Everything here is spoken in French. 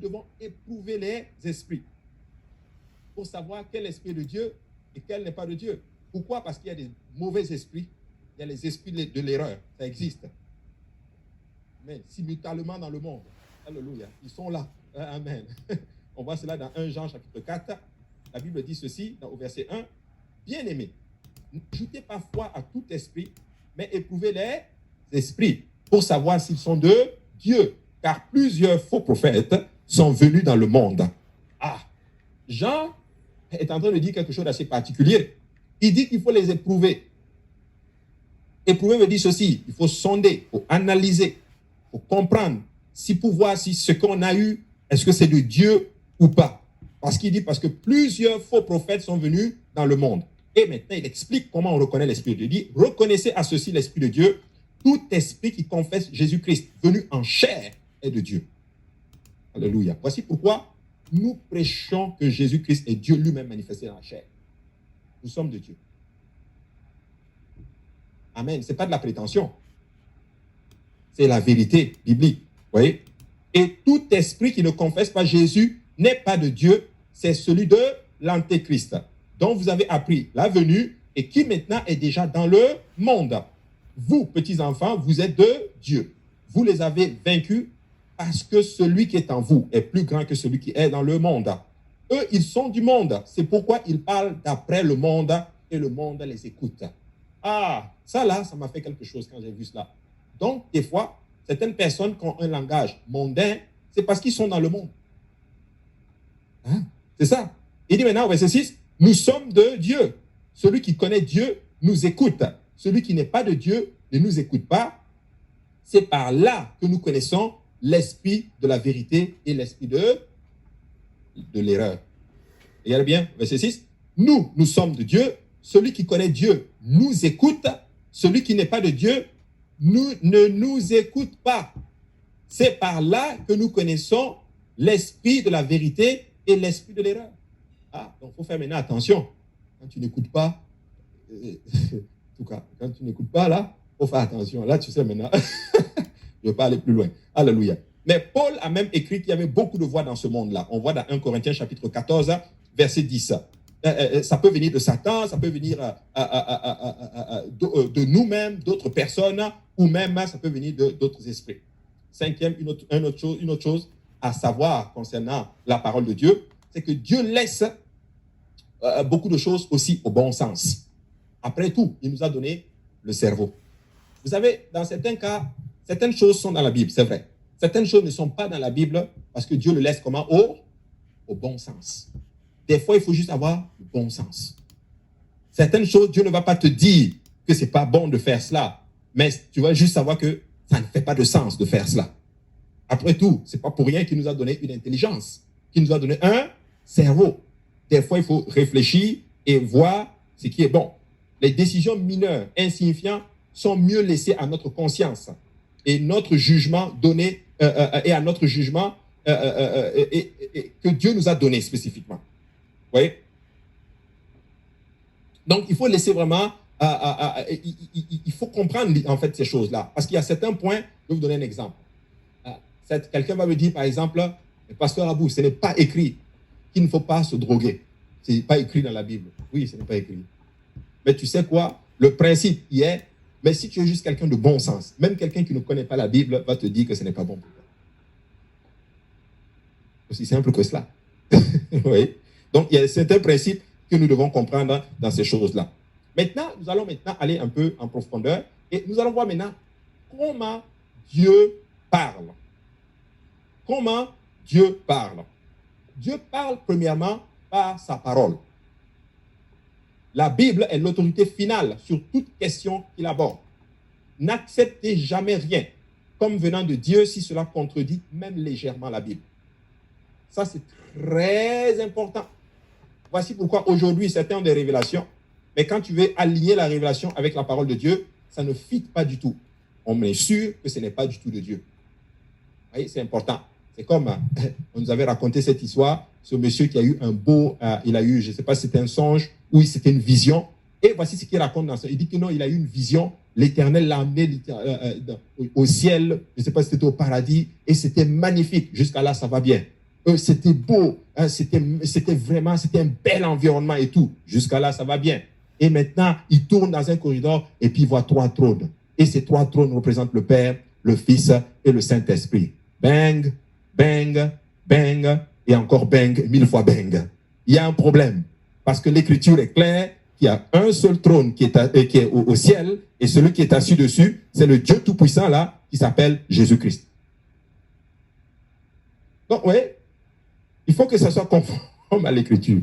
devons éprouver les esprits pour savoir quel esprit est de Dieu et quel n'est pas de Dieu. Pourquoi? Parce qu'il y a des mauvais esprits, il y a les esprits de l'erreur, ça existe. Mais simultanément dans le monde, alléluia, ils sont là. Amen. On voit cela dans 1 Jean chapitre 4. La Bible dit ceci, au verset 1. Bien-aimés, n'ajoutez pas foi à tout esprit, mais éprouvez les esprits pour savoir s'ils sont de Dieu. Car plusieurs faux prophètes sont venus dans le monde. Ah, Jean est en train de dire quelque chose d'assez particulier. Il dit qu'il faut les éprouver. Éprouver veut dire ceci, il faut sonder, il faut analyser, il faut comprendre, si pour voir si ce qu'on a eu, est-ce que c'est de Dieu ou pas. Parce qu'il dit, parce que plusieurs faux prophètes sont venus dans le monde. Et maintenant, il explique comment on reconnaît l'Esprit de Dieu. Il dit, reconnaissez à ceci l'Esprit de Dieu, tout esprit qui confesse Jésus-Christ, venu en chair, est de Dieu. Alléluia. Voici pourquoi nous prêchons que Jésus-Christ est Dieu lui-même manifesté dans la chair. Nous sommes de Dieu. Amen. Ce n'est pas de la prétention. C'est la vérité biblique. Vous voyez? Et tout esprit qui ne confesse pas Jésus n'est pas de Dieu, c'est celui de l'Antéchrist, dont vous avez appris la venue et qui maintenant est déjà dans le monde. Vous, petits enfants, vous êtes de Dieu. Vous les avez vaincus parce que celui qui est en vous est plus grand que celui qui est dans le monde. Eux, ils sont du monde. C'est pourquoi ils parlent d'après le monde et le monde les écoute. Ah, ça là, ça m'a fait quelque chose quand j'ai vu cela. Donc, des fois, certaines personnes qui ont un langage mondain, c'est parce qu'ils sont dans le monde. Hein? C'est ça. Il dit maintenant au verset 6, nous sommes de Dieu. Celui qui connaît Dieu nous écoute. Celui qui n'est pas de Dieu ne nous écoute pas. C'est par là que nous connaissons l'esprit de la vérité et l'esprit de l'erreur. Regardez bien, verset 6. Nous sommes de Dieu. Celui qui connaît Dieu nous écoute. Celui qui n'est pas de Dieu ne nous écoute pas. C'est par là que nous connaissons l'esprit de la vérité et l'esprit de l'erreur. Ah, donc il faut faire maintenant attention. Quand tu n'écoutes pas, en tout cas, quand tu n'écoutes pas là, il faut faire attention. Là, tu sais maintenant, je ne vais pas aller plus loin. Alléluia. Mais Paul a même écrit qu'il y avait beaucoup de voix dans ce monde-là. On voit dans 1 Corinthiens chapitre 14, verset 10. Ça peut venir de Satan, ça peut venir de nous-mêmes, d'autres personnes, ou même ça peut venir d'autres esprits. Cinquième, une autre chose à savoir concernant la parole de Dieu, c'est que Dieu laisse beaucoup de choses aussi au bon sens. Après tout, il nous a donné le cerveau. Vous savez, dans certains cas, certaines choses sont dans la Bible, c'est vrai. Certaines choses ne sont pas dans la Bible parce que Dieu le laisse comment? Au bon sens. Des fois, il faut juste avoir le bon sens. Certaines choses, Dieu ne va pas te dire que ce n'est pas bon de faire cela, mais tu vas juste savoir que ça ne fait pas de sens de faire cela. Après tout, ce n'est pas pour rien qu'il nous a donné une intelligence, qu'il nous a donné un cerveau. Des fois, il faut réfléchir et voir ce qui est bon. Les décisions mineures, insignifiantes, sont mieux laissées à notre conscience et notre jugement donné et à notre jugement que Dieu nous a donné spécifiquement. Vous voyez? Donc, il faut laisser vraiment, il faut comprendre en fait ces choses-là. Parce qu'il y a certains points, je vais vous donner un exemple. Quelqu'un va me dire, par exemple, Pasteur Abou, ce n'est pas écrit qu'il ne faut pas se droguer. Ce n'est pas écrit dans la Bible. Oui, ce n'est pas écrit. Mais tu sais quoi? Le principe y est, mais si tu es juste quelqu'un de bon sens, même quelqu'un qui ne connaît pas la Bible va te dire que ce n'est pas bon pour toi. Aussi simple que cela. Oui. Donc, il y a certains principes que nous devons comprendre dans ces choses-là. Maintenant, nous allons aller un peu en profondeur et nous allons voir maintenant comment Dieu parle. Comment Dieu parle. Dieu parle premièrement par sa parole. La Bible est l'autorité finale sur toute question qu'il aborde. N'acceptez jamais rien comme venant de Dieu si cela contredit même légèrement la Bible. Ça, c'est très important. Voici pourquoi aujourd'hui, certains ont des révélations, mais quand tu veux aligner la révélation avec la parole de Dieu, ça ne fit pas du tout. On est sûr que ce n'est pas du tout de Dieu. Vous voyez, c'est important. C'est comme, on nous avait raconté cette histoire, ce monsieur qui a eu un beau, il a eu, je ne sais pas si c'était un songe ou si c'était une vision. Et voici ce qu'il raconte dans ça. Il dit que non, il a eu une vision, l'Éternel l'a amené au ciel, je ne sais pas si c'était au paradis, et c'était magnifique. Jusqu'à là, ça va bien. c'était beau, hein, c'était un bel environnement et tout. Jusqu'à là, ça va bien. Et maintenant, il tourne dans un corridor et puis il voit 3 trônes. Et ces 3 trônes représentent le Père, le Fils et le Saint-Esprit. Bang, bang, bang, et encore bang, 1000 fois bang. Il y a un problème. Parce que l'Écriture est claire, qu'il y a un seul trône qui est au ciel, et celui qui est assis dessus, c'est le Dieu Tout-Puissant là, qui s'appelle Jésus-Christ. Donc, oui, il faut que ça soit conforme à l'Écriture.